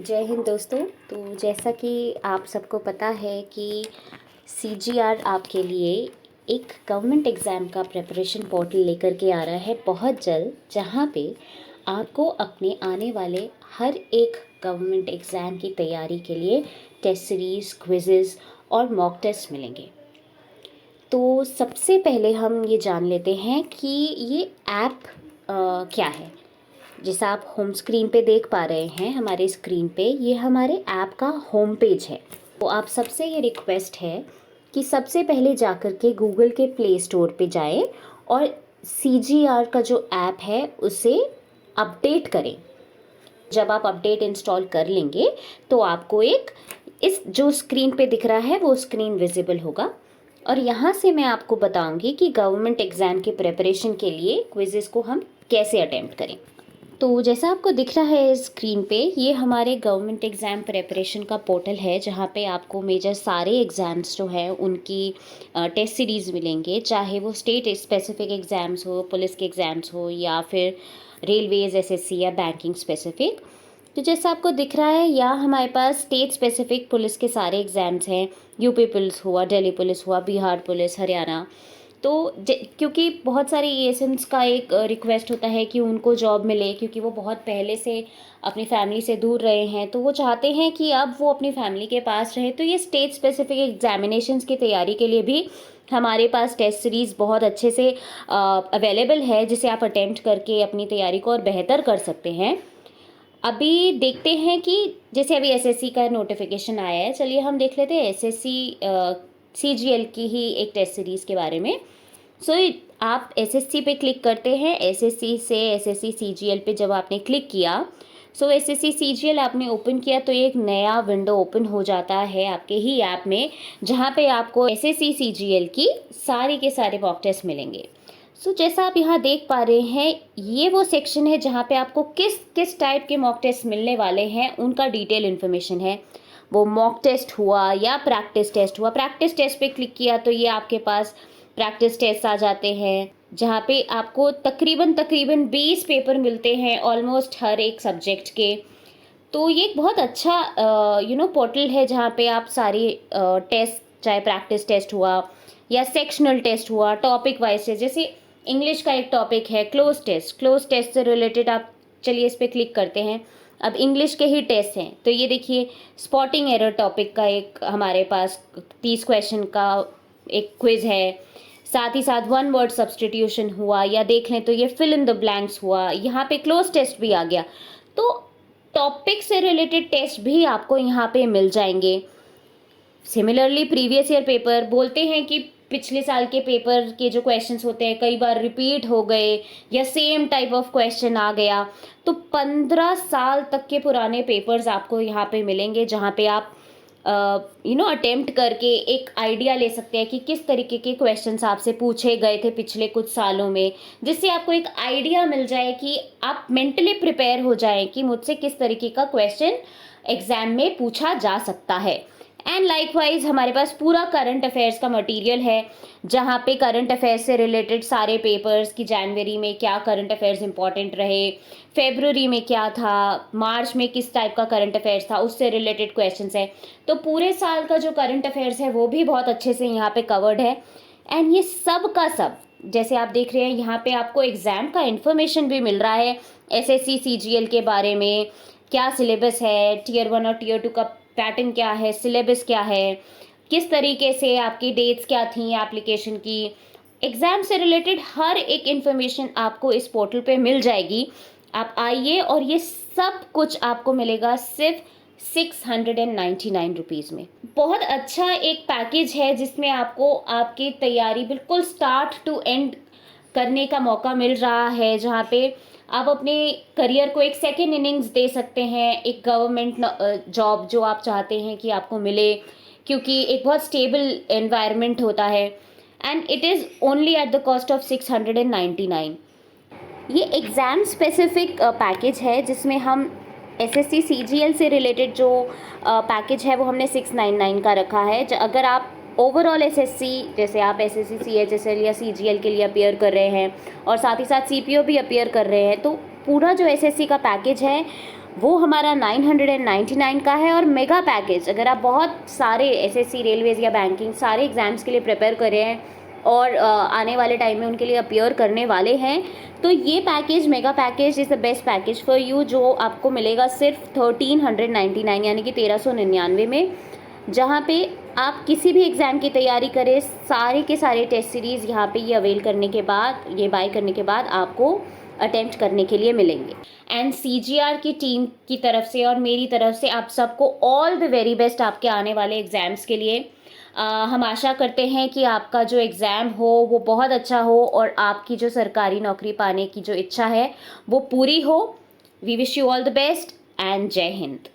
जय हिंद दोस्तों। तो जैसा कि आप सबको पता है कि सीजीआर आपके लिए एक गवर्नमेंट एग्ज़ाम का प्रिपरेशन पोर्टल लेकर के आ रहा है बहुत जल्द, जहां पे आपको अपने आने वाले हर एक गवर्नमेंट एग्ज़ाम की तैयारी के लिए टेस्ट सीरीज़, क्विज़ेस और मॉक टेस्ट मिलेंगे। तो सबसे पहले हम ये जान लेते हैं कि ये ऐप क्या है। जैसा आप होम स्क्रीन पे देख पा रहे हैं हमारे स्क्रीन पे, ये हमारे ऐप का होम पेज है। तो आप सबसे ये रिक्वेस्ट है कि सबसे पहले जाकर के गूगल के प्ले स्टोर पे जाएं और सीजीआर का जो ऐप है उसे अपडेट करें। जब आप अपडेट इंस्टॉल कर लेंगे तो आपको एक इस जो स्क्रीन पे दिख रहा है वो स्क्रीन विजिबल होगा और यहाँ से मैं आपको बताऊंगी कि गवर्नमेंट एग्ज़ाम के प्रिपरेशन के लिए क्विज़ेस को हम कैसे अटेम्प्ट करें। तो जैसा आपको दिख रहा है स्क्रीन पे, ये हमारे गवर्नमेंट एग्ज़ाम प्रिपरेशन का पोर्टल है जहाँ पे आपको मेजर सारे एग्ज़ाम्स जो हैं उनकी टेस्ट सीरीज़ मिलेंगे, चाहे वो स्टेट स्पेसिफिक एग्ज़ाम्स हो, पुलिस के एग्ज़ाम्स हो या फिर रेलवेज़, एसएससी या बैंकिंग स्पेसिफिक। तो जैसा आपको दिख रहा है यहाँ हमारे पास स्टेट स्पेसिफिक पुलिस के सारे एग्ज़ाम्स हैं। यूपी पुलिस हुआ, दिल्ली पुलिस हुआ, बिहार पुलिस, हरियाणा। तो क्योंकि बहुत सारे एएसएम्स का एक रिक्वेस्ट होता है कि उनको जॉब मिले, क्योंकि वो बहुत पहले से अपनी फैमिली से दूर रहे हैं, तो वो चाहते हैं कि अब वो अपनी फैमिली के पास रहे। तो ये स्टेट स्पेसिफिक एग्जामिनेशंस की तैयारी के लिए भी हमारे पास टेस्ट सीरीज़ बहुत अच्छे से अवेलेबल है, जिसे आप अटेम्प्ट करके अपनी तैयारी को और बेहतर कर सकते हैं। अभी देखते हैं कि जैसे अभी एसएससी का नोटिफिकेशन आया है, चलिए हम देख लेते हैं एसएससी सीजीएल की ही एक टेस्ट सीरीज़ के बारे में। आप एसएससी पे क्लिक करते हैं। एसएससी से एसएससी सीजीएल पे जब आपने क्लिक किया, एसएससी सीजीएल आपने ओपन किया तो एक नया विंडो ओपन हो जाता है आपके ही ऐप में, जहाँ पे आपको एसएससी सीजीएल की सारी के सारे मॉक टेस्ट मिलेंगे। जैसा आप यहाँ देख पा रहे हैं, ये वो सेक्शन है जहाँ पे आपको किस किस टाइप के मॉक टेस्ट मिलने वाले हैं उनका डिटेल इन्फॉर्मेशन है। वो मॉक टेस्ट हुआ या प्रैक्टिस टेस्ट हुआ। प्रैक्टिस टेस्ट पे क्लिक किया तो ये आपके पास प्रैक्टिस टेस्ट आ जाते हैं, जहाँ पे आपको तकरीबन 20 पेपर मिलते हैं ऑलमोस्ट हर एक सब्जेक्ट के। तो ये एक बहुत अच्छा पोर्टल है जहाँ पे आप सारी टेस्ट, चाहे प्रैक्टिस टेस्ट हुआ या सेक्शनल टेस्ट हुआ, टॉपिक वाइज से, जैसे इंग्लिश का एक टॉपिक है क्लोज टेस्ट से रिलेटेड आप चलिए इस पर क्लिक करते हैं। अब इंग्लिश के ही टेस्ट हैं, तो ये देखिए स्पॉटिंग एरर टॉपिक का एक हमारे पास 30 क्वेश्चन का एक क्विज है। साथ ही साथ वन वर्ड सब्सटीट्यूशन हुआ, या देख लें तो ये फिल इन द ब्लैंक्स हुआ। यहाँ पे क्लोज टेस्ट भी आ गया। तो टॉपिक से रिलेटेड टेस्ट भी आपको यहाँ पे मिल जाएंगे। सिमिलरली प्रीवियस ईयर पेपर, बोलते हैं कि पिछले साल के पेपर के जो क्वेश्चंस होते हैं कई बार रिपीट हो गए या सेम टाइप ऑफ क्वेश्चन आ गया, तो 15 साल तक के पुराने पेपर्स आपको यहाँ पे मिलेंगे, जहाँ पे आप अटेम्प्ट करके एक आइडिया ले सकते हैं कि किस तरीके के क्वेश्चंस आपसे पूछे गए थे पिछले कुछ सालों में, जिससे आपको एक आइडिया मिल जाए कि आप मेंटली प्रिपेयर हो जाएं कि मुझसे किस तरीके का क्वेश्चन एग्जाम में पूछा जा सकता है। एंड लाइकवाइज हमारे पास पूरा करंट अफेयर्स का मटेरियल है, जहाँ पे करंट अफेयर्स से रिलेटेड सारे पेपर्स की जनवरी में क्या करंट अफेयर्स इंपॉर्टेंट रहे, फेब्रुवरी में क्या था, मार्च में किस टाइप का करंट अफेयर्स था, उससे रिलेटेड क्वेश्चंस है। तो पूरे साल का जो करंट अफेयर्स है वो भी बहुत अच्छे से यहाँ पे कवर्ड है। एंड ये सब का सब जैसे आप देख रहे हैं, यहाँ पे आपको एग्जाम का इन्फॉर्मेशन भी मिल रहा है, एसएससी सीजीएल के बारे में, क्या सिलेबस है, टीयर 1 और टीयर 2 का पैटर्न क्या है, सिलेबस क्या है, किस तरीके से आपकी डेट्स क्या थी एप्लीकेशन की, एग्ज़ाम से रिलेटेड हर एक इन्फॉर्मेशन आपको इस पोर्टल पे मिल जाएगी। आप आइए, और ये सब कुछ आपको मिलेगा सिर्फ 699 रुपीज़ में। बहुत अच्छा एक पैकेज है जिसमें आपको आपकी तैयारी बिल्कुल स्टार्ट टू एंड करने का मौका मिल रहा है, जहाँ पे आप अपने करियर को एक सेकेंड इनिंग्स दे सकते हैं, एक गवर्नमेंट जॉब जो आप चाहते हैं कि आपको मिले, क्योंकि एक बहुत स्टेबल एनवायरनमेंट होता है। And it is only at the cost of 699। ये एग्ज़ाम स्पेसिफिक पैकेज है, जिसमें हम एसएससी सीजीएल से रिलेटेड जो पैकेज है वो हमने 699 का रखा है। अगर आप ओवरऑल एसएससी, जैसे आप एसएससी सीएचएसएल या सीजीएल के लिए अपीयर कर रहे हैं और साथ ही साथ सीपीओ भी अपीयर कर रहे हैं, तो पूरा जो एसएससी का पैकेज है वो हमारा 999 का है। और मेगा पैकेज, अगर आप बहुत सारे एसएससी, रेलवेज़ या बैंकिंग सारे एग्ज़ाम्स के लिए प्रिपेयर कर रहे हैं और आने वाले टाइम में उनके लिए अपीयर करने वाले हैं, तो ये package, mega package is the best package for you, जो आपको मिलेगा सिर्फ 1399 यानी कि 1399 में, जहाँ पे आप किसी भी एग्ज़ाम की तैयारी करें, सारे के सारे टेस्ट सीरीज़ यहाँ पे ये अवेल करने के बाद, ये बाय करने के बाद आपको अटेम्प्ट करने के लिए मिलेंगे। एंड सीजीआर की टीम की तरफ से और मेरी तरफ से आप सबको ऑल द वेरी बेस्ट आपके आने वाले एग्ज़ाम्स के लिए। हम आशा करते हैं कि आपका जो एग्ज़ाम हो वो बहुत अच्छा हो और आपकी जो सरकारी नौकरी पाने की जो इच्छा है वो पूरी हो। We wish you all the best and Jai Hind.